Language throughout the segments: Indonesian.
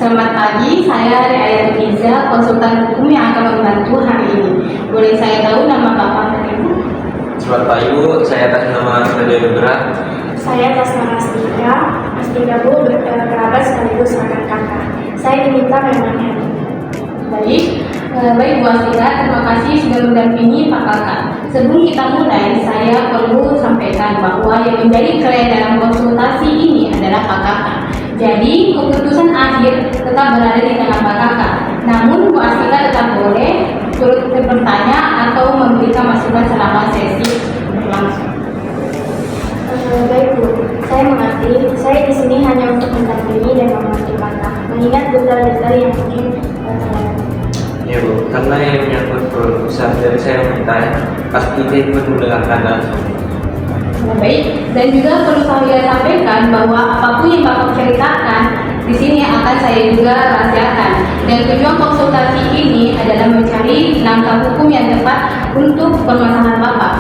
Selamat pagi, saya Riayat Iza, konsultan hukum yang akan membantu hari ini. Boleh saya tahu nama Bapak dan Ibu? Selamat pagi Bu, saya atas nama Saudara Nugra. Saya atas nama Astika Bu, kerabat sekaligus rekan kakak. Saya diminta menemani. Baik Bu Astika, terima kasih sudah mendampingi Pak Kakak. Sebelum kita mulai, saya perlu sampaikan bahwa yang menjadi klien dalam konsultasi ini adalah Pak Kakak. Jadi, keputusan akhir tetap berada di tangan Pak Kakak. Namun, Bu Astika tetap boleh turut bertanya atau memberikan masukan selama sesi berlangsung. Baik Bu, saya mengerti. Saya di sini hanya untuk mendampingi dan membantu kakak, mengingat detail-detail yang mungkin terjadi. Ya Bu, karena yang menyangkut perusahaan dari saya meminta pasti ikut mendengarkan langsung. Baik, dan juga perlu saya sampaikan bahwa apapun yang Bapak ceritakan di sini akan saya juga rahasiakan. Dan tujuan konsultasi ini adalah mencari langkah hukum yang tepat untuk permasalahan Bapak.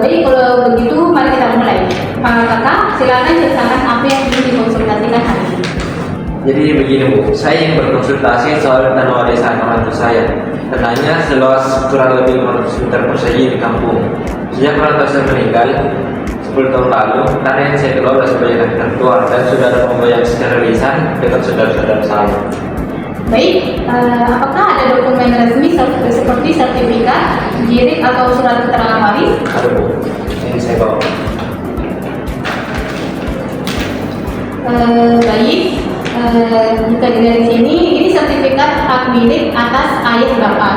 Baik, kalau begitu mari kita mulai. Pak Kakak, silakan ceritakan apa yang ingin dikonsultasikan hari ini. Jadi begini Bu, saya ingin berkonsultasi soal tanah warisan orang tua saya. Tanahnya seluas kurang lebih 500 meter persegi di kampung. Sejak orang tua saya meninggal 10 tahun lalu, tanah yang saya kelola sebagai anak tertua dan sudah ada pembayaran secara lisan dengan saudara-saudara saya. Baik, apakah ada dokumen resmi seperti sertifikat, jirik atau surat keterangan waris? Ada Bu, ini saya bawa. Baik, jika dilihat di sini, ini sertifikat hak milik atas ayah Bapak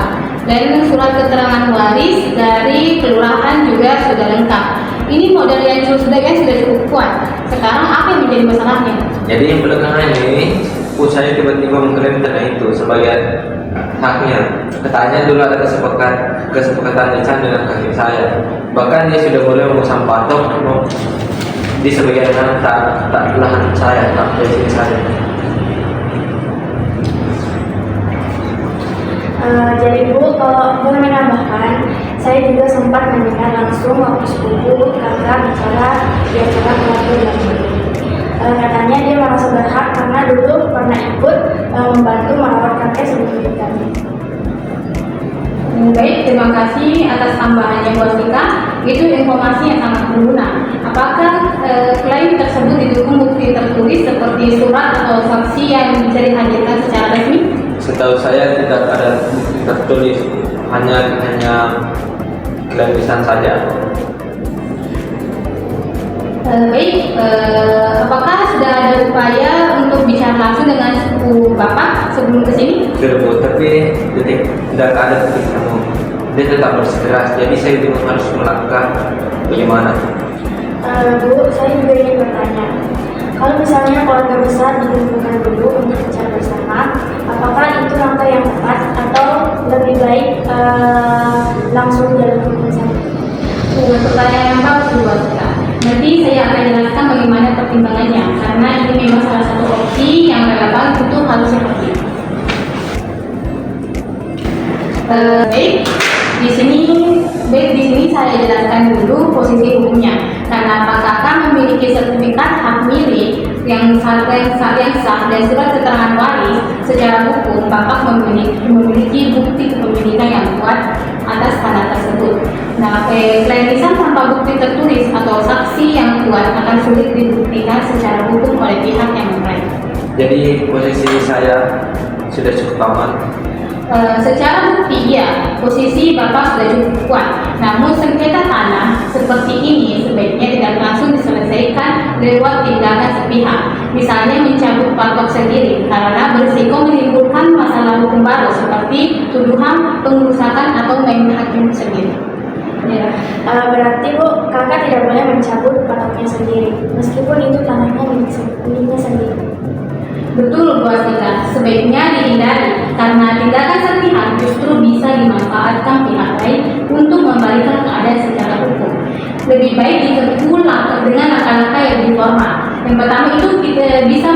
dan surat keterangan waris dari kelurahan juga sudah lengkap. Ini modal yang sudah cukup kuat. Sekarang apa yang menjadi masalahnya? Jadi yang belakangan ini, saya tiba-tiba mengklaim tanah itu sebagai haknya. Katanya dulu ada kesepakatan lisan dengan kaki saya. Bahkan dia sudah mulai memasang patok di sebagian mana tak lahan saya, tak presiden saya. Jadi Bu, kalau boleh menambahkan, saya juga sempat mendengar langsung waktu sepupu kakak bicara di acara pelatihan ini. Katanya dia merasa berhak karena dulu pernah ikut membantu merawat kakek sebelum meninggalnya. Baik, terima kasih atas tambahannya Bu Astika. Itu informasi yang sangat berguna. Apakah klaim tersebut didukung bukti tertulis seperti surat atau saksi yang bisa dihadirkan secara resmi? Setahu saya tidak ada bukti tertulis, hanya klaim lisan saja. Baik, apakah sudah ada upaya untuk bicara langsung dengan sepupu Bapak sebelum ke sini? Sudah Bu, tapi tidak ada titik temu. Dia tetap bersikeras, jadi saya juga harus melakukan bagaimana. Bu, saya juga ingin bertanya, kalau misalnya keluarga besar dikumpulkan dulu untuk bicara bersama, apakah itu langkah yang tepat atau lebih baik langsung jalur hukum saja? Pertanyaan yang bagus Bu Astika. Nanti saya akan jelaskan bagaimana pertimbangannya, karena ini memang salah satu opsi yang relevan untuk hal seperti itu. Di sini saya jelaskan dulu posisi hukumnya. Karena Pak Kakak memiliki sertifikat hak milik yang sah dan surat keterangan waris, secara hukum Bapak memiliki bukti kepemilikan yang kuat atas tanah tersebut. Nah, klaim lisan tanpa bukti tertulis atau saksi yang kuat akan sulit dibuktikan secara hukum oleh pihak yang mengklaim. Jadi posisi saya sudah cukup aman. Secara bukti ya, posisi Bapak sudah cukup kuat. Namun sengketa tanah seperti ini sebaiknya tidak langsung diselesaikan lewat tindakan sepihak. Misalnya mencabut patok sendiri karena berisiko menimbulkan masalah hukum baru seperti tuduhan pengerusakan atau main hakim sendiri. Ya, berarti Bu, kakak tidak boleh mencabut patoknya sendiri, meskipun itu tanahnya miliknya sendiri. Betul Bu Astika, sebaiknya dihindari karena tindakan sepihak justru bisa dimanfaatkan pihak lain untuk membalikan keadaan secara hukum. Lebih baik ditempuh dengan langkah-langkah yang lebih formal. Yang pertama itu kita bisa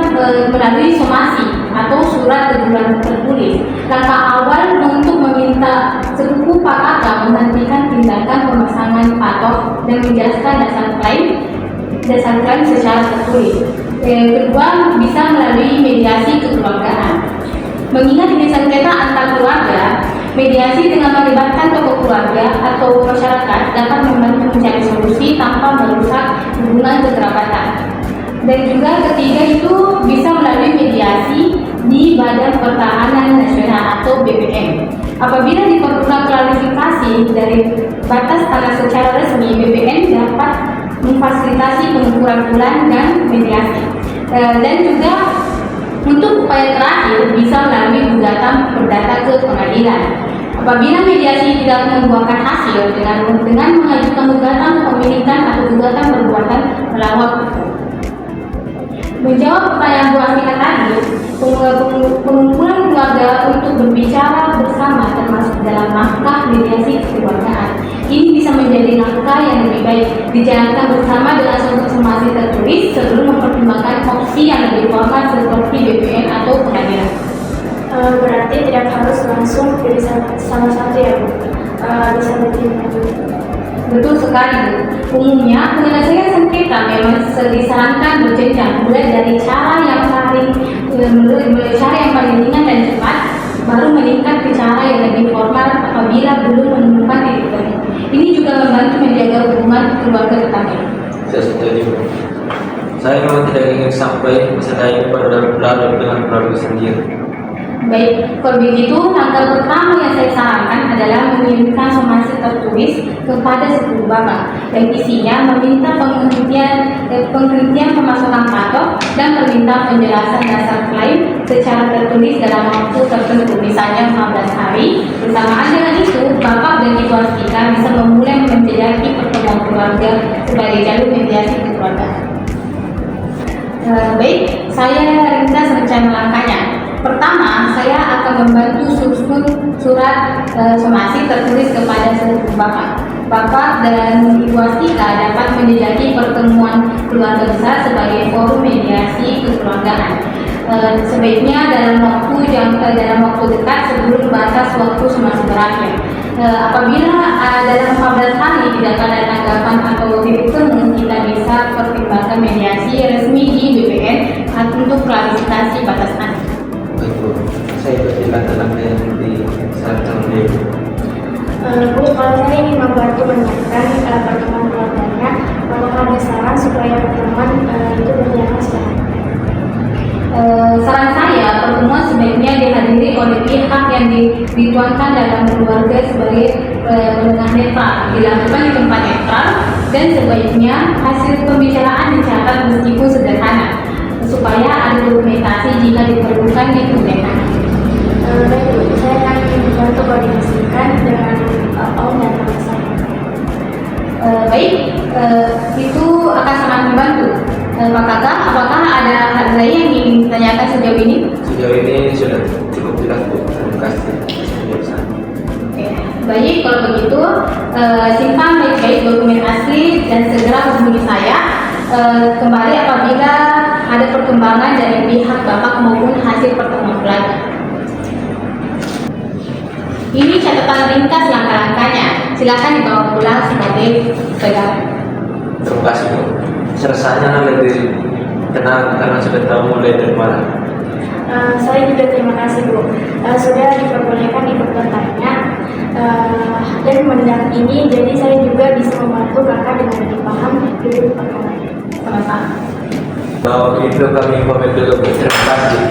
melalui somasi atau surat teguran tertulis. Langkah awal untuk meminta sepupu Pak Kakak menghentikan tindakan pemasangan patok dan menjelaskan dasar klaim secara tertulis. Yang kedua bisa melalui mediasi kekeluargaan. Mengingat ini sengketa antar keluarga, mediasi dengan melibatkan tokoh keluarga atau masyarakat dapat membantu mencari solusi tanpa merusak hubungan kekerabatan. Dan juga ketiga itu bisa melalui mediasi di Badan Pertahanan Nasional atau BPN. Apabila diperlukan klarifikasi dari batas tanah secara resmi, BPN dapat memfasilitasi pengukuran bulan dan mediasi. Dan juga untuk upaya terakhir bisa melalui gugatan perdata ke pengadilan. Apabila mediasi tidak membuahkan hasil dengan mengajukan gugatan pemilikan atau gugatan perbuatan melawan hukum. Menjawab pertanyaan Bu Afika tadi, pengumpulan keluarga untuk berbicara bersama termasuk dalam langkah mediasi kekeluargaan. Ini bisa menjadi langkah yang lebih baik dijalankan bersama dengan somasi tertulis sebelum mempertimbangkan opsi yang lebih formal seperti BPN atau pengadilan. Berarti tidak harus langsung pilih salah satu ya Bu, bisa bertimbang juga. Betul sekali, Bu. Umumnya penyelesaian sengketa memang disarankan berjenjang, mulai dari cara yang paling ringan dan cepat, baru meningkat ke cara yang lebih formal apabila belum menemukan titik temu. Ini juga membantu menjaga hubungan keluarga tetap. Saya setuju. Saya memang tidak ingin sampai masalah ini berlarut dengan keluarga sendiri. Baik, kalau begitu langkah pertama yang saya sarankan adalah mengirimkan somasi tertulis kepada 10 bapak yang isinya meminta penghentian pemasukan patok dan permintaan penjelasan dasar klaim secara tertulis dalam waktu tertentu, misalnya 15 hari. Bersamaan dengan itu, bapak dan ibu Astika bisa memulai menjajaki pertemuan keluarga sebagai jalur mediasi kekeluargaan. Baik, saya ringkas rencana langkahnya. Pertama, saya akan membantu susun surat somasi tertulis kepada seluruh bapak dan ibu Astika dapat menjajaki pertemuan keluarga besar sebagai forum mediasi kekeluargaan. Sebaiknya dalam waktu dekat sebelum batas waktu somasi berakhir. Apabila dalam 14 hari tidak ada tanggapan atau titik temu, kita bisa pertimbangkan mediasi resmi di BPN untuk klarifikasi batas akhir. Betul. Saya bertimbang dalam yang disarankan oleh Ibu. Bu, kalau saya ingin membantu menyiapkan pertemuan keluarganya, apakah ada saran supaya pertemuan itu berjalan secara Saran saya, pertemuan sebaiknya dihadiri oleh pihak yang dituangkan dalam keluarga sebagai penengah netral, dilakukan di tempat netral, dan sebaiknya hasil pembicaraan dicatat meskipun sederhana, supaya ada dokumentasi jika diperlukan di kemudian. Baik Bu, saya akan membantu koordinasikan dengan Om dan Tante saya. Baik, itu akan sangat membantu. Pak Kakak, apakah ada hal lain yang ingin ditanyakan sejauh ini? Sejauh ini sudah cukup jelas Bu. Terima kasih. Oke, baik, kalau begitu simpan baik-baik dokumentasi dan segera hubungi saya kembali apabila ada perkembangan dari pihak Bapak maupun hasil pertemuan keluarga. Ini catatan ringkas langkah-langkahnya. Silakan dibawa pulang sebagai pegangan. Terima kasih Bu. Rasanya lebih tenang karena sudah tahu mulai dari mana. Saya juga terima kasih Bu, sudah diperbolehkan ikut bertanya dan mendampingi, jadi saya juga bisa membantu kakak dengan lebih paham duduk perkara. Sama-sama. Kalau itu kami pamit dulu Bu. Terima kasih.